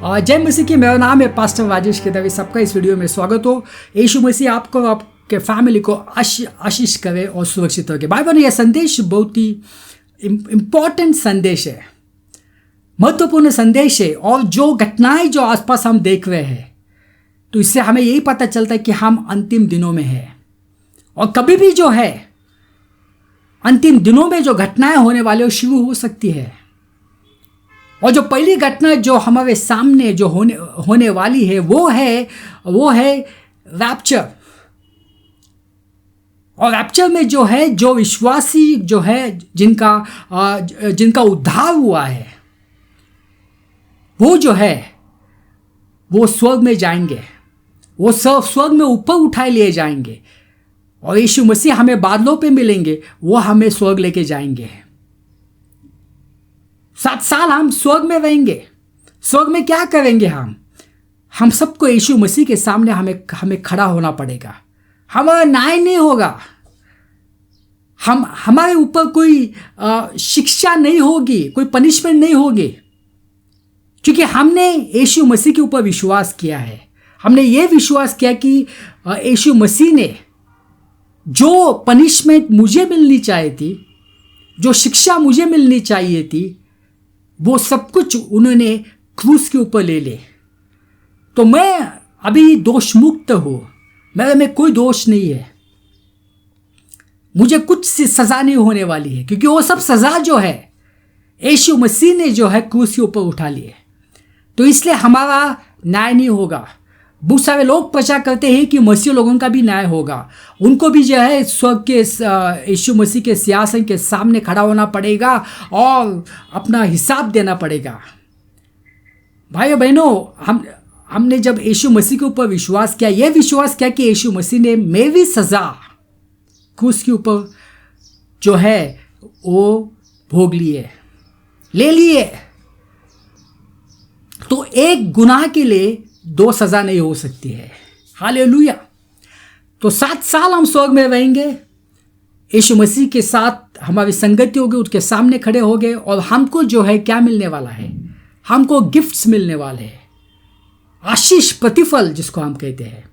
जय मसीह की। मेरा नाम है पास्टर राजेश केदारी। सबका इस वीडियो में स्वागत हो। यीशु मसीह आपको और आपके फैमिली को आशीष करे और सुरक्षित रखे। बाइबल में यह संदेश बहुत ही इम्पोर्टेंट संदेश है, महत्वपूर्ण संदेश है। और जो घटनाएं जो आसपास हम देख रहे हैं, तो इससे हमें यही पता चलता है कि हम अंतिम दिनों में हैं। और कभी भी जो है अंतिम दिनों में जो घटनाएं होने वाली वो शुरू हो सकती है। और जो पहली घटना जो हमारे सामने जो होने वाली है वो है रैप्चर। और रैप्चर में जो है जो विश्वासी जो है जिनका उद्धार हुआ है वो जो है वो स्वर्ग में जाएंगे। वो स्वर्ग में ऊपर उठाए लिए जाएंगे और यीशु मसीह हमें बादलों पे मिलेंगे, वो हमें स्वर्ग लेके जाएंगे। 7 साल हम स्वर्ग में रहेंगे। स्वर्ग में क्या करेंगे हम सबको यीशु मसीह के सामने हमें खड़ा होना पड़ेगा। हमारा न्याय नहीं होगा, हमारे ऊपर कोई शिक्षा नहीं होगी, कोई पनिशमेंट नहीं होगी, क्योंकि हमने यीशु मसीह के ऊपर विश्वास किया है। हमने ये विश्वास किया कि यीशु मसीह ने जो पनिशमेंट मुझे मिलनी चाहिए थी, जो शिक्षा मुझे मिलनी चाहिए थी, वो सब कुछ उन्होंने क्रूस के ऊपर ले ले। तो मैं अभी दोष मुक्त हूँ, मेरे में कोई दोष नहीं है, मुझे कुछ सज़ा नहीं होने वाली है, क्योंकि वो सब सज़ा जो है यीशु मसीह ने जो है क्रूस के ऊपर उठा लिए। तो इसलिए हमारा न्याय नहीं होगा। बहुत सारे लोग प्रचार करते हैं कि मसीह लोगों का भी न्याय होगा, उनको भी जो है स्वर्ग के यीशु मसीह के सिंहासन के सामने खड़ा होना पड़ेगा और अपना हिसाब देना पड़ेगा। भाइयों बहनों, हमने जब यीशु मसीह के ऊपर विश्वास किया, यह विश्वास किया कि यीशु मसीह ने मेरी सज़ा क्रूस के ऊपर जो है वो भोग लिए, ले लिए, तो एक गुनाह के लिए 2 सज़ा नहीं हो सकती है। हालेलुया। तो 7 साल हम स्वर्ग में रहेंगे, यीशु मसीह के साथ हमारी संगति होगी, उसके सामने खड़े हो गए। और हमको जो है क्या मिलने वाला है, हमको गिफ्ट्स मिलने वाले हैं, आशीष, प्रतिफल जिसको हम कहते हैं।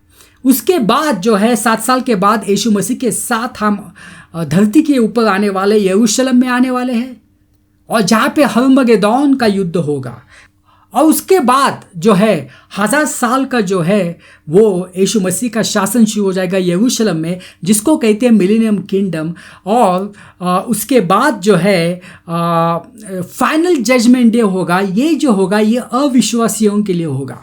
उसके बाद जो है 7 साल के बाद यीशु मसीह के साथ हम धरती के ऊपर आने वाले, यरूशलेम में आने वाले हैं, और जहाँ पे हर्मगेदोन का युद्ध होगा। और उसके बाद जो है 1000 साल का जो है वो यीशु मसीह का शासन शुरू हो जाएगा यरूशलेम में, जिसको कहते हैं मिलेनियम किंगडम। और उसके बाद जो है फाइनल जजमेंट डे होगा। ये जो होगा ये अविश्वासियों के लिए होगा।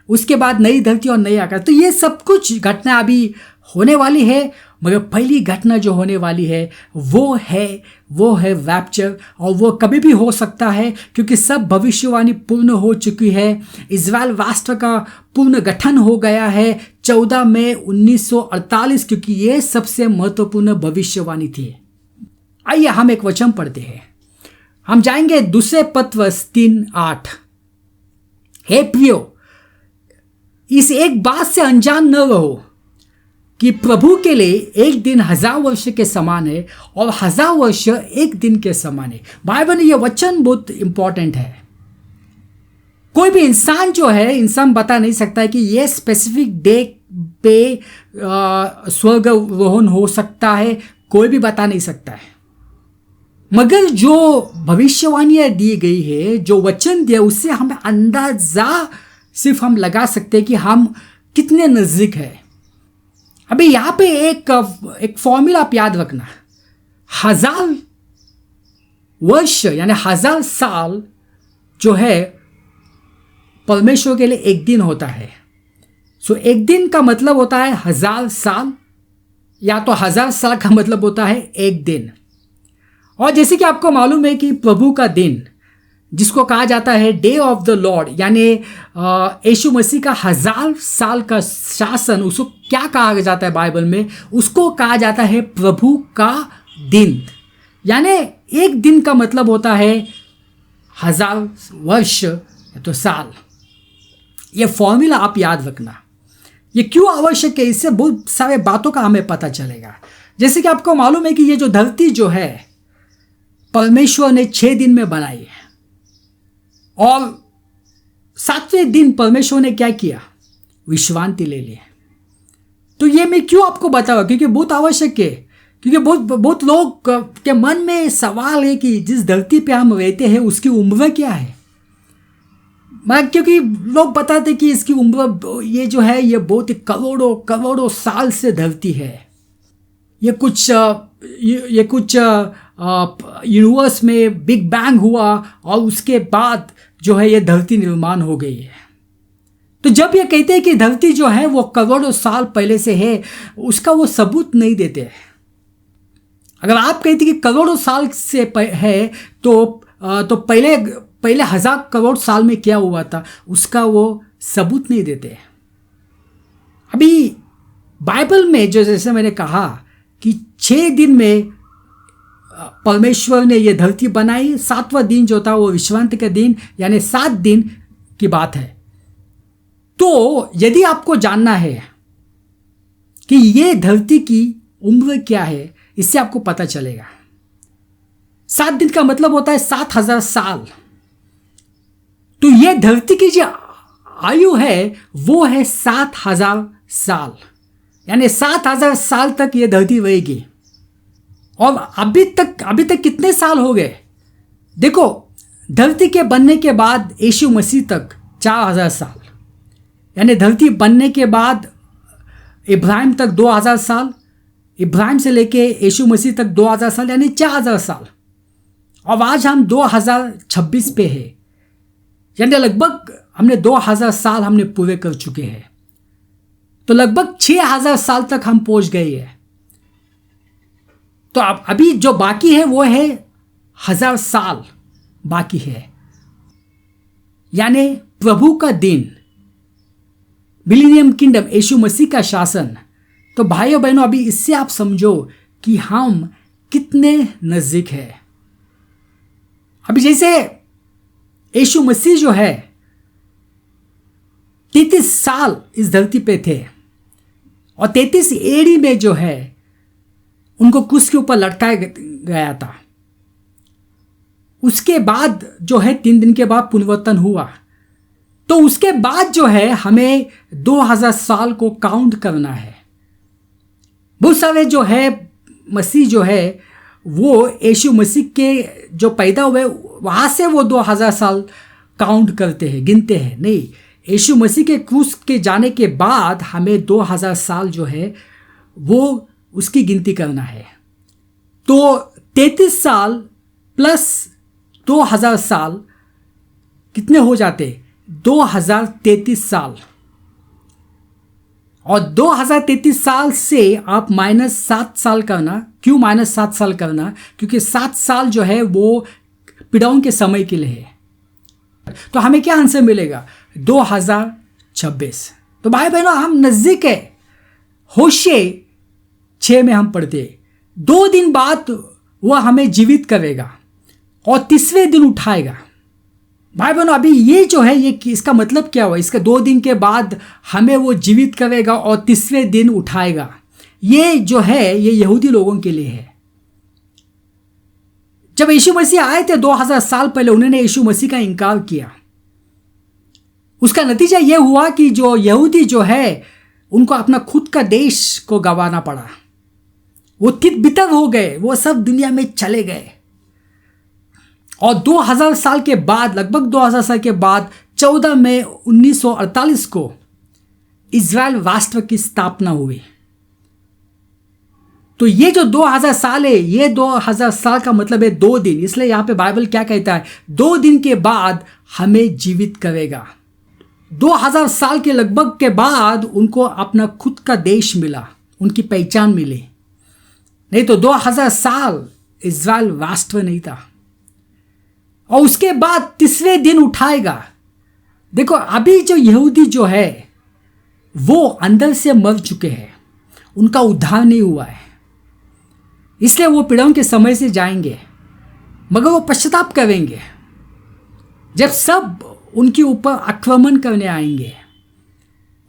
उसके बाद नई धरती और नई आकाश। तो ये सब कुछ घटना अभी होने वाली है, मगर पहली घटना जो होने वाली है वो है रैप्चर। और वो कभी भी हो सकता है, क्योंकि सब भविष्यवाणी पूर्ण हो चुकी है। इज़राइल राष्ट्र का पूर्ण गठन हो गया है 14 मई 1948, क्योंकि ये सबसे महत्वपूर्ण भविष्यवाणी थी। आइए हम एक वचन पढ़ते हैं। हम जाएंगे दूसरे पत्र 3:8। हे प्रियो, इस एक बात से अनजान न रहो कि प्रभु के लिए एक दिन 1000 वर्ष के समान है और 1000 वर्ष एक दिन के समान है। बाइबल में यह वचन बहुत इंपॉर्टेंट है। कोई भी इंसान जो है, इंसान बता नहीं सकता है कि यह स्पेसिफिक डे पे स्वर्गारोहण हो सकता है, कोई भी बता नहीं सकता है। मगर जो भविष्यवाणियां दी गई है, जो वचन दिया, उससे हमें अंदाजा सिर्फ हम लगा सकते हैं कि हम कितने नज़दीक है। अभी यहाँ पे एक फॉर्मूला आप याद रखना। 1000 वर्ष यानी 1000 साल जो है परमेश्वर के लिए एक दिन होता है। सो एक दिन का मतलब होता है 1000 साल, या तो 1000 साल का मतलब होता है एक दिन। और जैसे कि आपको मालूम है कि प्रभु का दिन, जिसको कहा जाता है डे ऑफ द लॉर्ड, यानी यीशु मसीह का 1000 साल का शासन, उसको क्या कहा जाता है बाइबल में? उसको कहा जाता है प्रभु का दिन। यानी एक दिन का मतलब होता है 1000 वर्ष तो साल। ये फॉर्मूला आप याद रखना। ये क्यों आवश्यक है, इससे बहुत सारे बातों का हमें पता चलेगा। जैसे कि आपको मालूम है कि ये जो धरती जो है परमेश्वर ने 6 दिन में बनाई है, और सातवें दिन परमेश्वर ने क्या किया? विश्रांति ले ली। तो ये मैं क्यों आपको बताऊँ? क्योंकि बहुत आवश्यक है। क्योंकि बहुत लोग के मन में सवाल है कि जिस धरती पे हम रहते हैं उसकी उम्र क्या है। क्योंकि लोग बताते कि इसकी उम्र ये जो है ये बहुत करोड़ों करोड़ों साल से धरती है। ये कुछ यूनिवर्स में बिग बैंग हुआ और उसके बाद जो है ये धरती निर्माण हो गई है। तो जब ये कहते हैं कि धरती जो है वो करोड़ों साल पहले से है, उसका वो सबूत नहीं देते हैं। अगर आप कहते कि करोड़ों साल से है तो पहले 1000 करोड़ साल में क्या हुआ था, उसका वो सबूत नहीं देते। अभी बाइबल में जो जैसे मैंने कहा कि 6 दिन में परमेश्वर ने ये धरती बनाई, 7वां दिन जो था वो विश्रांति का दिन यानी 7 दिन की बात है। तो यदि आपको जानना है कि ये धरती की उम्र क्या है, इससे आपको पता चलेगा। 7 दिन का मतलब होता है 7000 साल। तो ये धरती की जो आयु है वो है 7000 साल, यानी 7000 साल तक ये धरती रहेगी। और अभी तक कितने साल हो गए? देखो, धरती के बनने के बाद यीशु मसीह तक 4000 साल, यानी धरती बनने के बाद इब्राहिम तक 2000 साल, इब्राहिम से लेके यीशु मसीह तक 2000 साल यानी 4000 साल। और आज हम 2026 पे है, यानी लगभग हमने 2000 साल हमने पूरे कर चुके हैं। तो लगभग 6000 साल तक हम पहुंच गए हैं। तो अब अभी जो बाकी है वो है 1000 साल बाकी है, यानी प्रभु का दिन, मिलेनियम किंगडम, यीशु मसीह का शासन। तो भाइयों बहनों, अभी इससे आप समझो कि हम कितने नजदीक है। अभी जैसे यीशु मसीह जो है 33 साल इस धरती पे थे और 33 एडी में जो है उनको क्रूस के ऊपर लटकाया गया था। उसके बाद जो है 3 दिन के बाद पुनर्वतन हुआ। तो उसके बाद जो है हमें 2000 साल को काउंट करना है। बहुत सारे जो है मसीह जो है वो यीशु मसीह के जो पैदा हुए वहाँ से वो 2000 साल काउंट करते हैं, गिनते हैं। नहीं, यीशु मसीह के क्रूस के जाने के बाद हमें 2000 साल जो है वो उसकी गिनती करना है। तो 33 साल प्लस 2000 साल कितने हो जाते? 2033 साल। और 2033 साल से आप -7 साल करना। क्यों -7 साल करना? क्योंकि 7 साल जो है वो पिडाउन के समय के लिए है। तो हमें क्या आंसर मिलेगा? 2026। तो भाई बहनों, हम नज़दीक है। होशे 6 में हम पढ़ते 2 दिन बाद वह हमें जीवित करेगा और 3वें दिन उठाएगा। भाई बहनों, अभी ये जो है ये इसका मतलब क्या हुआ? इसका 2 दिन के बाद हमें वो जीवित करेगा और 3वें दिन उठाएगा। ये जो है ये यहूदी लोगों के लिए है। जब यीशु मसीह आए थे 2000 साल पहले, उन्होंने यीशु मसीह का इनकार किया। उसका नतीजा ये हुआ कि जो यहूदी जो है उनको अपना खुद का देश को गंवाना पड़ा। वो तित बितर हो गए, वो सब दुनिया में चले गए। और 2000 साल के बाद, लगभग 2000 साल के बाद 14 मई 1948 को इज़राइल राष्ट्र की स्थापना हुई। तो ये जो 2000 साल है, ये 2000 साल का मतलब है 2 दिन। इसलिए यहाँ पे बाइबल क्या कहता है? 2 दिन के बाद हमें जीवित करेगा। 2000 साल के लगभग के बाद उनको अपना खुद का देश मिला, उनकी पहचान मिली। नहीं तो 2000 साल इज़राइल राष्ट्र नहीं था। और उसके बाद 3वें दिन उठाएगा। देखो, अभी जो यहूदी जो है वो अंदर से मर चुके हैं, उनका उद्धार नहीं हुआ है, इसलिए वो पीड़ाओं के समय से जाएंगे, मगर वो पश्चाताप करेंगे जब सब उनके ऊपर आक्रमण करने आएंगे।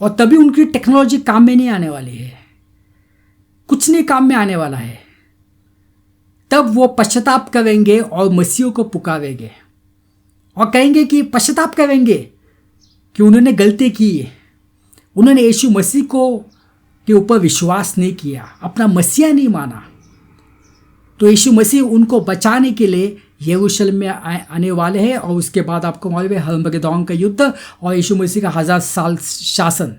और तभी उनकी टेक्नोलॉजी काम में नहीं आने वाली है, कुछ नहीं काम में आने वाला है। तब वो पश्चाताप करेंगे और मसीह को पुकारेंगे और कहेंगे कि पश्चाताप करेंगे कि उन्होंने गलती की, उन्होंने यीशु मसीह को के ऊपर विश्वास नहीं किया, अपना मसीहा नहीं माना, तो यीशु मसीह उनको बचाने के लिए यरूशलेम में आने वाले हैं। और उसके बाद आपको मालूम है हर्मगेदोन का युद्ध और यीशु मसीह का 1000 साल शासन।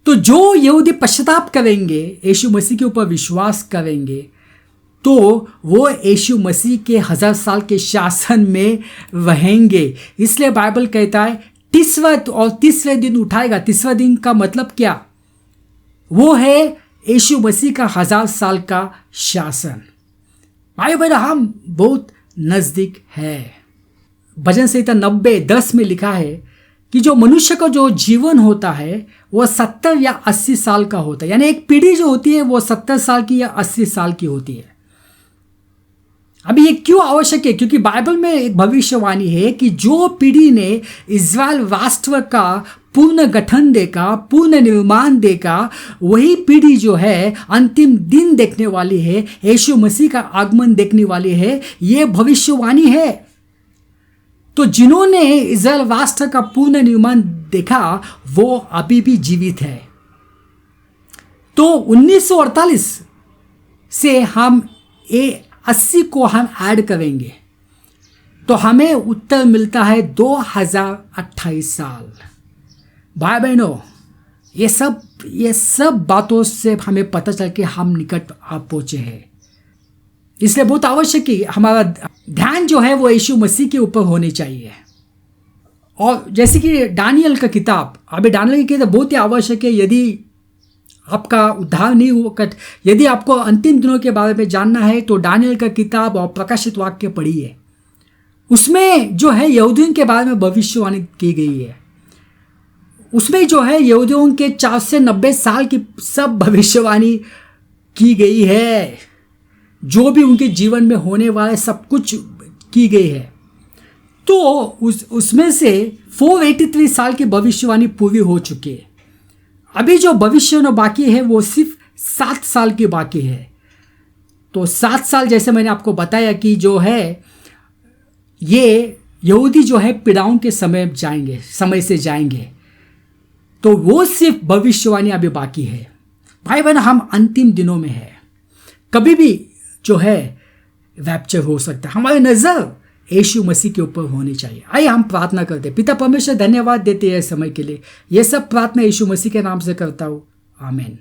तो जो यहूदी पश्चाताप करेंगे, यीशु मसीह के ऊपर विश्वास करेंगे, तो वो यीशु मसीह के 1000 साल के शासन में रहेंगे। इसलिए बाइबल कहता है 30वें दिन उठाएगा। 30वें दिन का मतलब क्या? वो है यीशु मसीह का 1000 साल का शासन। भाई बहन, हम बहुत नज़दीक है। भजन संहिता 90:10 में लिखा है कि जो मनुष्य का जो जीवन होता है वो 70 या 80 साल का होता है। यानी एक पीढ़ी जो होती है वो 70 साल की या 80 साल की होती है। अभी ये क्यों आवश्यक है? क्योंकि बाइबल में एक भविष्यवाणी है कि जो पीढ़ी ने इस्राएल राष्ट्र का पूर्ण गठन देगा, पूर्ण निर्माण देगा, वही पीढ़ी जो है अंतिम दिन देखने वाली है, यीशु मसीह का आगमन देखने वाली है। ये भविष्यवाणी है। तो जिन्होंने इस्राएल राष्ट्र का पूर्ण निर्माण देखा वो अभी भी जीवित है। तो 1948 से हम 80 को हम ऐड करेंगे तो हमें उत्तर मिलता है 2028 साल। भाई बहनों, ये सब बातों से हमें पता चल के हम निकट आ पहुंचे हैं। इसलिए बहुत आवश्यक है हमारा ध्यान जो है वो यीशु मसीह के ऊपर होनी चाहिए। और जैसे कि दानियल का किताब, अभी दानियल की किताब बहुत ही आवश्यक है। यदि आपका उद्धार नहीं हुआ, यदि आपको अंतिम दिनों के बारे में जानना है तो दानियल का किताब और प्रकाशित वाक्य पढ़िए। उसमें जो है यहूदियों के बारे में भविष्यवाणी की गई है। उसमें जो है यहूदियों के 490 साल की सब भविष्यवाणी की गई है। जो भी उनके जीवन में होने वाला सब कुछ की गई है। तो उसमें से 483 साल की भविष्यवाणी पूरी हो चुकी है। अभी जो भविष्यवाणी बाकी है वो सिर्फ 7 साल की बाकी है। तो 7 साल जैसे मैंने आपको बताया कि जो है ये यहूदी जो है पीड़ाओं के समय से जाएंगे। तो वो सिर्फ भविष्यवाणी अभी बाकी है। भाई बहन, हम अंतिम दिनों में है। कभी भी जो है रैप्चर हो सकता है। हमारी नज़र यीशु मसीह के ऊपर होनी चाहिए। आइए हम प्रार्थना करते हैं। पिता परमेश्वर, धन्यवाद देते हैं समय के लिए। ये सब प्रार्थना यीशु मसीह के नाम से करता हूँ, आमीन।